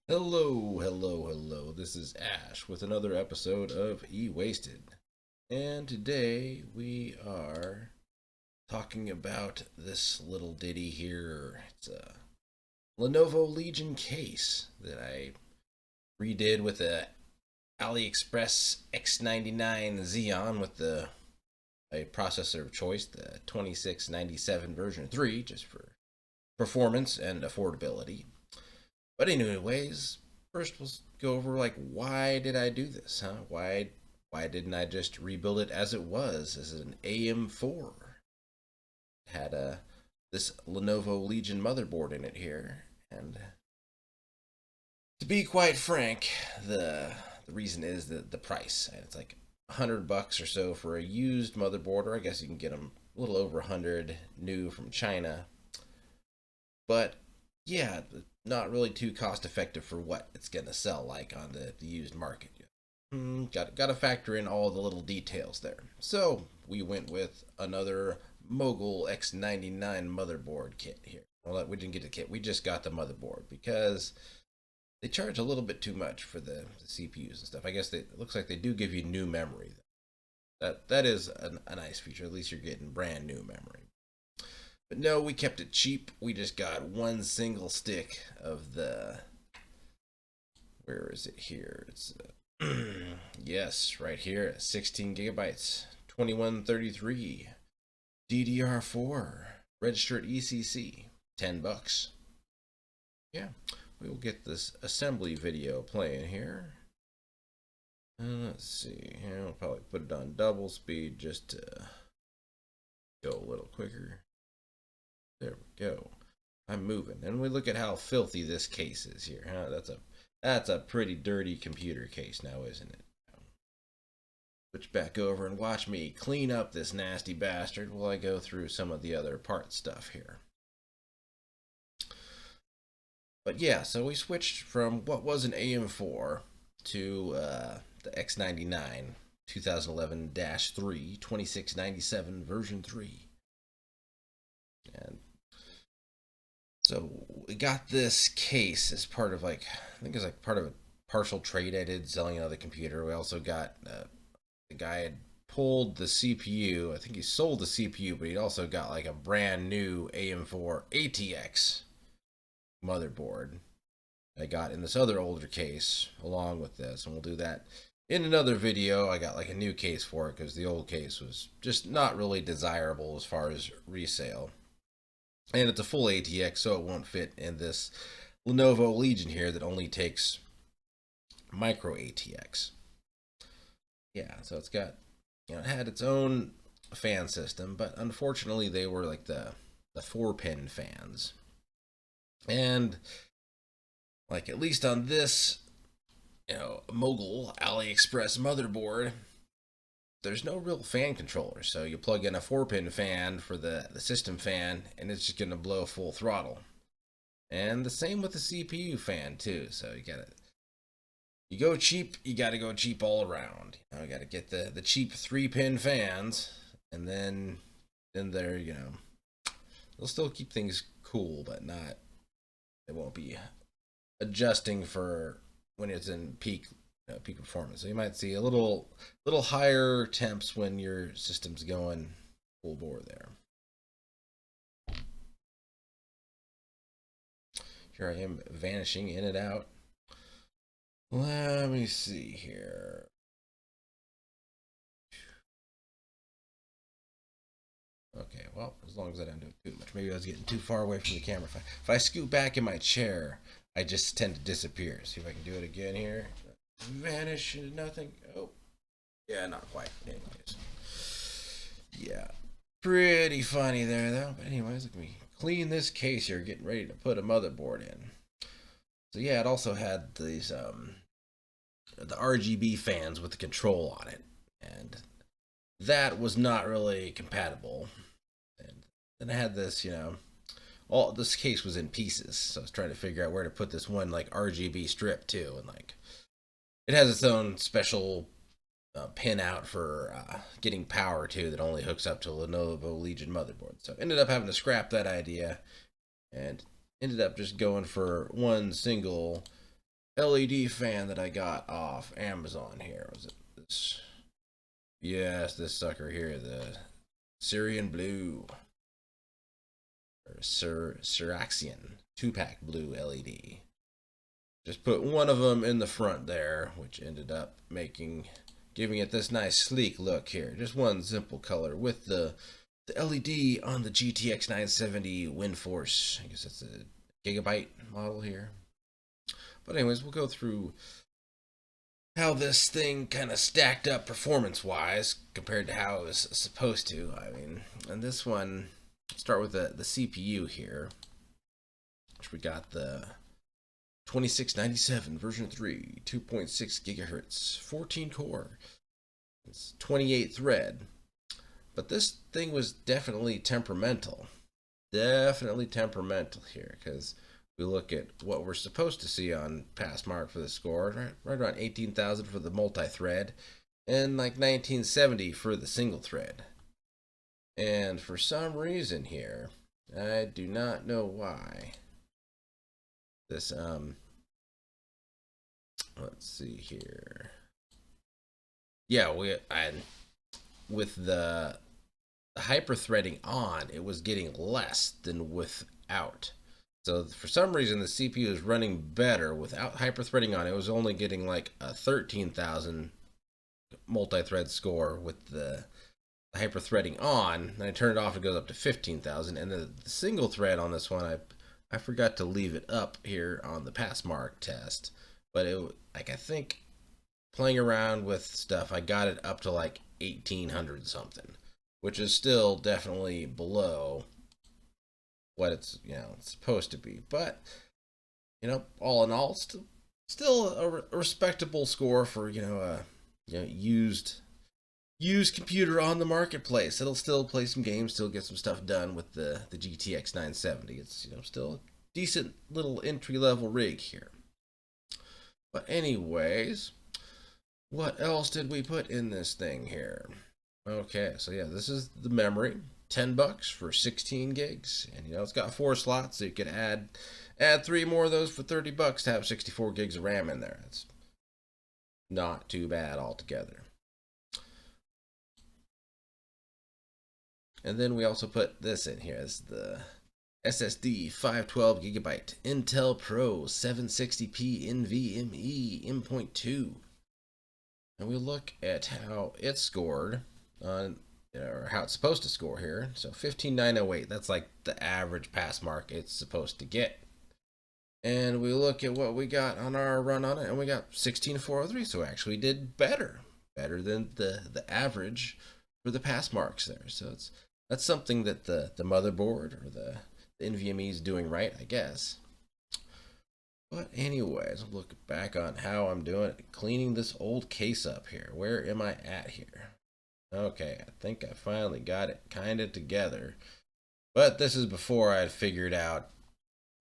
Hello. This is Ash with another episode of E-Wasted. And today we are talking about this little ditty here. It's a Lenovo Legion case that I redid with a AliExpress X99 Xeon with a processor of choice, the 2697 version 3, just for performance and affordability. But anyways, first we'll go over like why did I do this, huh? Why didn't I just rebuild it as it was as an AM4? It had this Lenovo Legion motherboard in it here, and to be quite frank, the reason is the price. It's like $100 or so for a used motherboard, or I guess you can get them a little over 100 new from China. But yeah, not really too cost effective for what it's going to sell like on the used market. Got to factor in all the little details there. So we went with another Mogul X99 motherboard kit here. Well, we didn't get the kit. We just got the motherboard because they charge a little bit too much for the CPUs and stuff. I guess it looks like they do give you new memory. That is a nice feature. At least you're getting brand new memory. But no, we kept it cheap. We just got one single stick of the. Where is it here? It's yes, right here, 16 gigabytes, 2133, DDR4, registered ECC, $10. Yeah, we will get this assembly video playing here. Let's see. Yeah, we'll probably put it on double speed just to go a little quicker. There we go. I'm moving. And we look at how filthy this case is here. Huh? That's a pretty dirty computer case now, isn't it? Switch back over and watch me clean up this nasty bastard while I go through some of the other part stuff here. But yeah, so we switched from what was an AM4 to the X99 2011-3 2697 version 3. And so we got this case as part of like, I think it's like part of a partial trade I did selling another computer. We also got the guy had pulled the CPU. I think he sold the CPU, but he also got like a brand new AM4 ATX motherboard I got in this other older case along with this, and we'll do that in another video. I got like a new case for it because the old case was just not really desirable as far as resale. And it's a full ATX, so it won't fit in this Lenovo Legion here that only takes micro ATX. Yeah, so it's got, it had its own fan system, but unfortunately they were like the 4-pin fans. And like at least on this, Mogul AliExpress motherboard, there's no real fan controller. So you plug in a 4-pin fan for the system fan, and it's just going to blow full throttle. And the same with the CPU fan too. So you go cheap, you got to go cheap all around. You got to get the cheap 3-pin fans, and then they're, they'll still keep things cool, but not. It won't be adjusting for when it's in peak performance. So you might see a little higher temps when your system's going full bore there. Here I am vanishing in and out. Let me see here. Okay, well, as long as I don't do it too much. Maybe I was getting too far away from the camera. If I scoot back in my chair, I just tend to disappear. See if I can do it again here. Vanish into nothing. Oh, yeah, not quite. Anyways, yeah, pretty funny there though. But anyways, let me clean this case here, getting ready to put a motherboard in. So yeah, it also had these the RGB fans with the control on it, and that was not really compatible. And then I had this, all this case was in pieces, so I was trying to figure out where to put this one like RGB strip too, and like it has its own special pin out for getting power too that only hooks up to Lenovo Legion motherboard. So ended up having to scrap that idea and ended up just going for one single LED fan that I got off Amazon here. Was it this? Yes, this sucker here, the Syrian Blue or Syraxian 2-pack blue LED. Just put one of them in the front there, which ended up giving it this nice sleek look here. Just one simple color with the LED on the GTX 970 WindForce. I guess it's a gigabyte model here. But anyways, we'll go through how this thing kind of stacked up performance-wise compared to how it was supposed to. I mean, and this one, start with the CPU here, which we got the 2697 version 3, 2.6 gigahertz, 14 core, it's 28 thread. But this thing was definitely temperamental. Definitely temperamental here, because we look at what we're supposed to see on pass mark for the score, right around 18,000 for the multi-thread, and like 1970 for the single thread. And for some reason here, I do not know why, this let's see here. Yeah, with the hyper threading on, it was getting less than without. So for some reason, the CPU is running better without hyper threading on. It was only getting like a 13,000 multi-thread score with the hyper threading on. Then I turn it off, it goes up to 15,000. And the single thread on this one, I forgot to leave it up here on the pass mark test, but I think playing around with stuff, I got it up to like 1800 something, which is still definitely below what it's supposed to be. But all in all, still a respectable score for used computer on the marketplace. It'll still play some games, still get some stuff done with the GTX 970. It's still a decent little entry-level rig here. But anyways, what else did we put in this thing here? Okay, so yeah, this is the memory. $10 for 16 gigs, and it's got 4 slots, so you could add 3 more of those for $30 to have 64 gigs of RAM in there. It's not too bad altogether. And then we also put this in here as the SSD 512 gigabyte Intel Pro 760p NVMe M.2. And we look at how it scored on, or how it's supposed to score here. So 15908, that's like the average pass mark it's supposed to get. And we look at what we got on our run on it, and we got 16403, so actually did better than the average for the pass marks there. So that's something that the motherboard or the NVMe is doing right, I guess. But anyways, I'll look back on how I'm doing, cleaning this old case up here. Where am I at here? Okay, I think I finally got it kind of together. But this is before I had figured out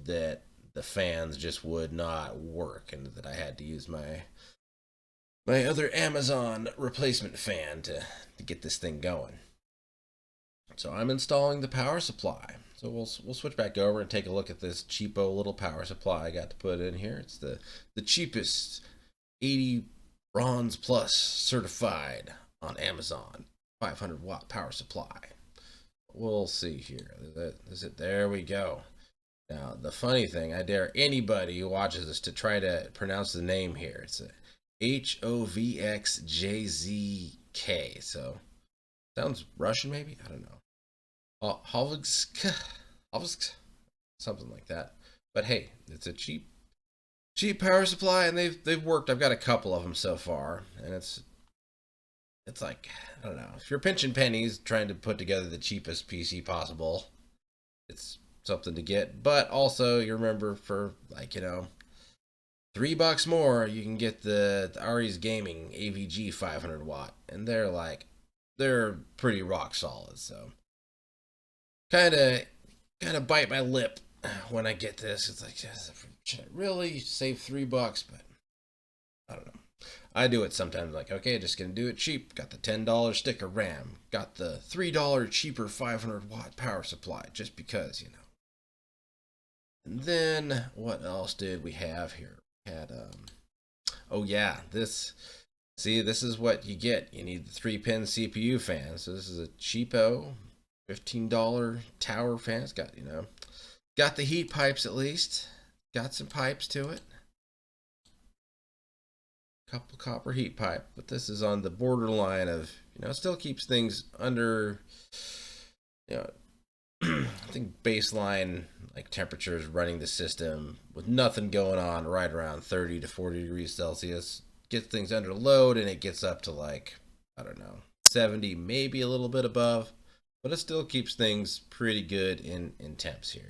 that the fans just would not work, and that I had to use my other Amazon replacement fan to get this thing going. So I'm installing the power supply. So we'll switch back over and take a look at this cheapo little power supply I got to put in here. It's the cheapest 80 Bronze Plus certified on Amazon 500 watt power supply. We'll see here. Is it? There we go. Now the funny thing, I dare anybody who watches this to try to pronounce the name here. It's a HOVXJZK. So sounds Russian maybe? I don't know. Hovsk, something like that. But hey, it's a cheap power supply, and they've worked. I've got a couple of them so far, and it's like, I don't know, if you're pinching pennies trying to put together the cheapest PC possible, it's something to get. But also, you remember, for like $3 more, you can get the Ares Gaming AVG 500 watt, and they're pretty rock solid. So kind of bite my lip when I get this. It's like, should I really save $3? But I don't know. I do it sometimes, like, okay, just gonna do it cheap. Got the $10 stick of RAM. Got the $3 cheaper 500 watt power supply, just because, And then what else did we have here? Had oh yeah, this is what you get. You need the 3-pin CPU fan. So this is a cheapo $15 tower fan. It's got, got the heat pipes at least. Got some pipes to it. Couple copper heat pipe, but this is on the borderline of, it still keeps things under, I think baseline like temperatures running the system with nothing going on right around 30 to 40 degrees Celsius. Gets things under load and it gets up to like, I don't know, 70, maybe a little bit above, but it still keeps things pretty good in temps here,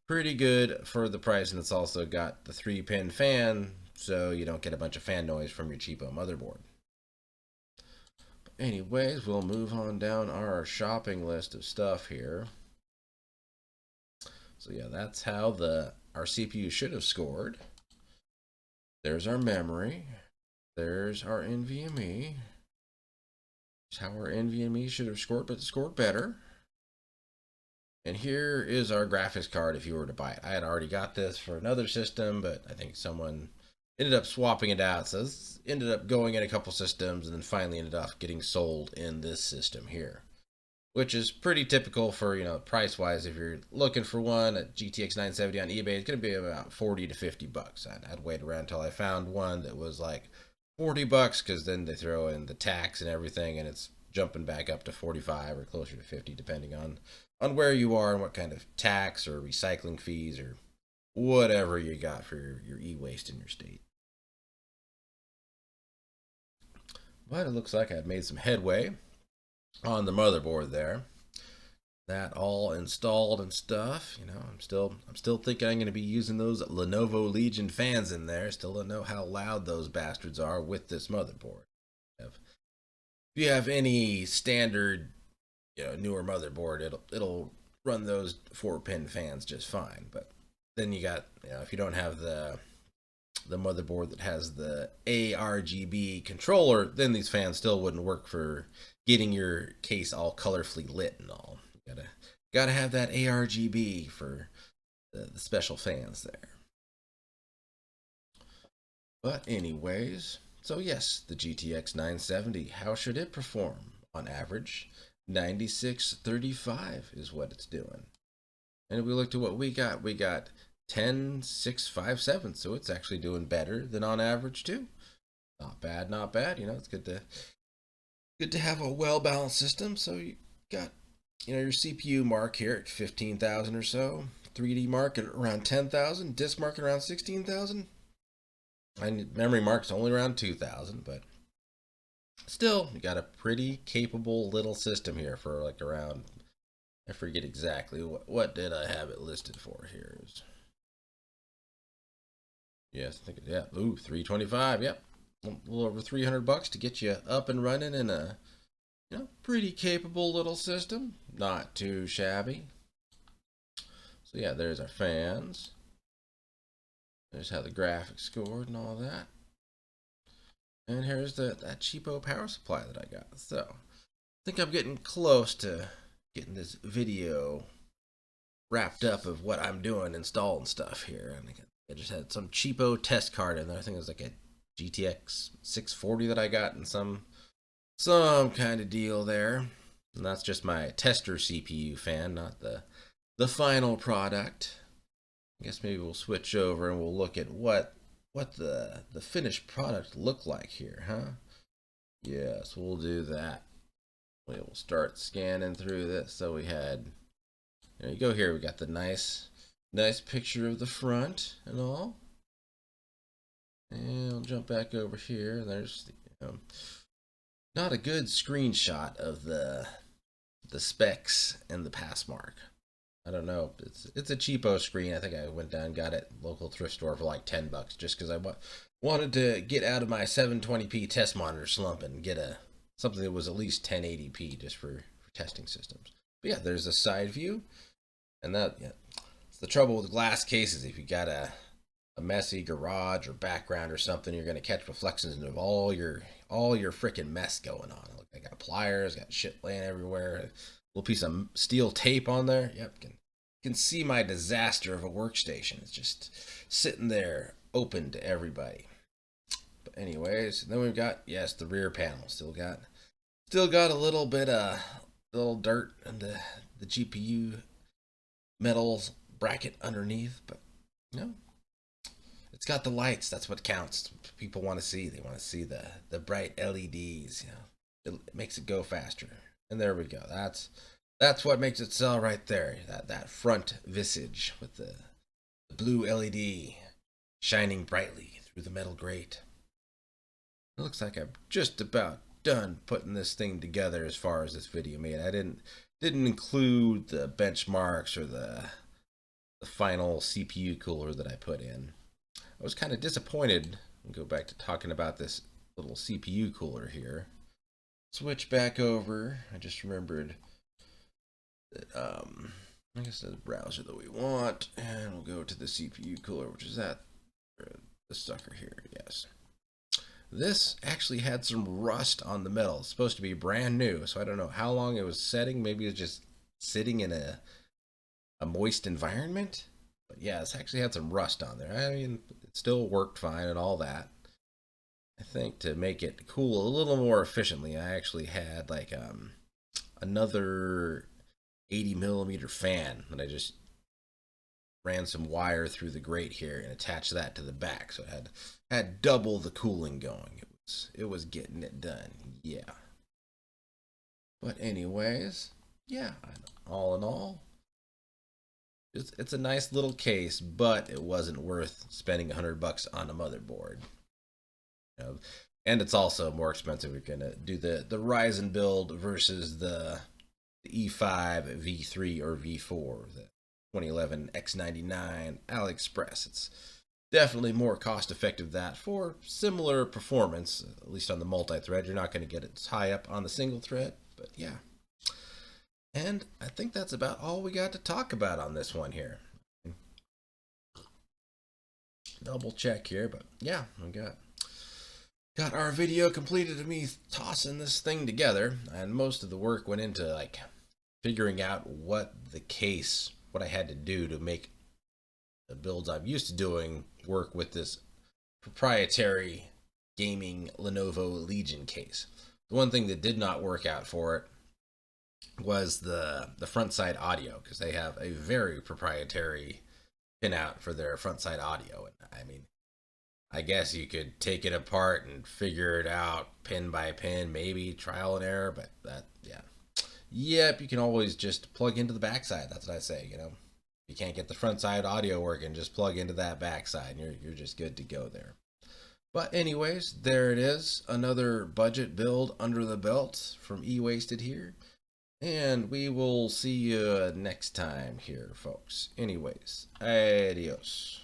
Pretty good for the price, and it's also got the 3-pin fan, so you don't get a bunch of fan noise from your cheapo motherboard. Anyways, we'll move on down our shopping list of stuff here. So yeah, that's how our CPU should have scored. There's our memory. There's our NVMe. That's how our NVMe should have scored, but it scored better. And here is our graphics card if you were to buy it. I had already got this for another system, but I think someone ended up swapping it out. So this ended up going in a couple systems and then finally ended up getting sold in this system here, which is pretty typical for, price wise. If you're looking for one at GTX 970 on eBay, it's going to be about 40 to 50 bucks. I'd wait around until I found one that was like 40 bucks, because then they throw in the tax and everything, and it's jumping back up to 45 or closer to 50, depending on where you are and what kind of tax or recycling fees or whatever you got for your e-waste in your state. But it looks like I've made some headway on the motherboard there. That all installed and stuff. I'm still thinking I'm going to be using those Lenovo Legion fans in there. Still don't know how loud those bastards are with this motherboard. If you have any standard, newer motherboard, it'll run those 4-pin fans just fine. But then you got, if you don't have the motherboard that has the ARGB controller, then these fans still wouldn't work for getting your case all colorfully lit and all. You gotta have that ARGB for the special fans there. But anyways, so yes, the GTX 970, how should it perform? On average, 9635 is what it's doing. And if we looked at what we got 10657, so it's actually doing better than on average too. Not bad, not bad. It's good to have a well-balanced system. So you got, your CPU mark here at 15,000 or so, 3D mark at around 10,000, disk mark at around 16,000, and memory mark's only around 2,000, but still, you got a pretty capable little system here for like around, I forget exactly what did I have it listed for here. Yes, I think yeah. Ooh, 325. Yep, a little over 300 bucks to get you up and running in a, pretty capable little system. Not too shabby. So yeah, there's our fans. There's how the graphics scored and all that. And here's that cheapo power supply that I got. So I think I'm getting close to getting this video wrapped up of what I'm doing, installing stuff here. And I just had some cheapo test card in there. I think it was like a GTX 640 that I got in some kind of deal there. And that's just my tester CPU fan, not the final product. I guess maybe we'll switch over and we'll look at what the finished product looked like here, huh? Yes, we'll do that. We'll start scanning through this. So we had, there you go here. We got the nice picture of the front and all. And we'll jump back over here. And there's the, not a good screenshot of the specs and the pass mark. I don't know. It's a cheapo screen. I think I went down and got it at local thrift store for like $10 just because I wanted to get out of my 720p test monitor slump and get something that was at least 1080p just for testing systems. But yeah, there's a side view, and it's the trouble with glass cases. If you got a messy garage or background or something, you're gonna catch reflections of all your freaking mess going on. Look, I got pliers, got shit laying everywhere. Little piece of steel tape on there. Yep, can can see my disaster of a workstation. It's just sitting there open to everybody. But anyways, then we've got, yes, the rear panel. Still got a little bit of little dirt on the GPU metal bracket underneath, but no. It's got the lights. That's what counts. People want to see. They want to see the bright LEDs. It makes it go faster. And there we go. That's what makes it sell right there. That front visage with the blue LED shining brightly through the metal grate. It looks like I'm just about done putting this thing together as far as this video made. I didn't include the benchmarks or the final CPU cooler that I put in. I was kind of disappointed. We'll go back to talking about this little CPU cooler here. Switch back over. I just remembered that I guess the browser that we want, and we'll go to the CPU cooler, which is the sucker here. Yes. This actually had some rust on the metal. It's supposed to be brand new, so I don't know how long it was setting. Maybe it's just sitting in a moist environment. But yeah, it's actually had some rust on there. I mean, it still worked fine and all that. I think to make it cool a little more efficiently, I actually had like another 80mm fan that I just ran some wire through the grate here and attached that to the back, so it had double the cooling going. It was getting it done. Yeah. But anyways, yeah, all in all, it's a nice little case, but it wasn't worth spending $100 on a motherboard. And it's also more expensive. We're gonna do the Ryzen build versus the E5 V3 or V4, the 2011 X99 AliExpress. It's definitely more cost effective that for similar performance, at least on the multi-thread. You're not going to get it as high up on the single thread, but yeah. And I think that's about all we got to talk about on this one here. Double check here, but yeah, we got our video completed of me tossing this thing together, and most of the work went into like figuring out what I had to do to make the builds I'm used to doing work with this proprietary gaming Lenovo Legion case. The one thing that did not work out for it was the front side audio, because they have a very proprietary pinout for their front side audio. And I mean, I guess you could take it apart and figure it out pin by pin, maybe trial and error, but yeah. Yep, you can always just plug into the backside. That's what I say, If you can't get the front side audio working, just plug into that backside and you're just good to go there. But anyways, there it is. Another budget build under the belt from eWasted here. And we will see you next time here, folks. Anyways, adios.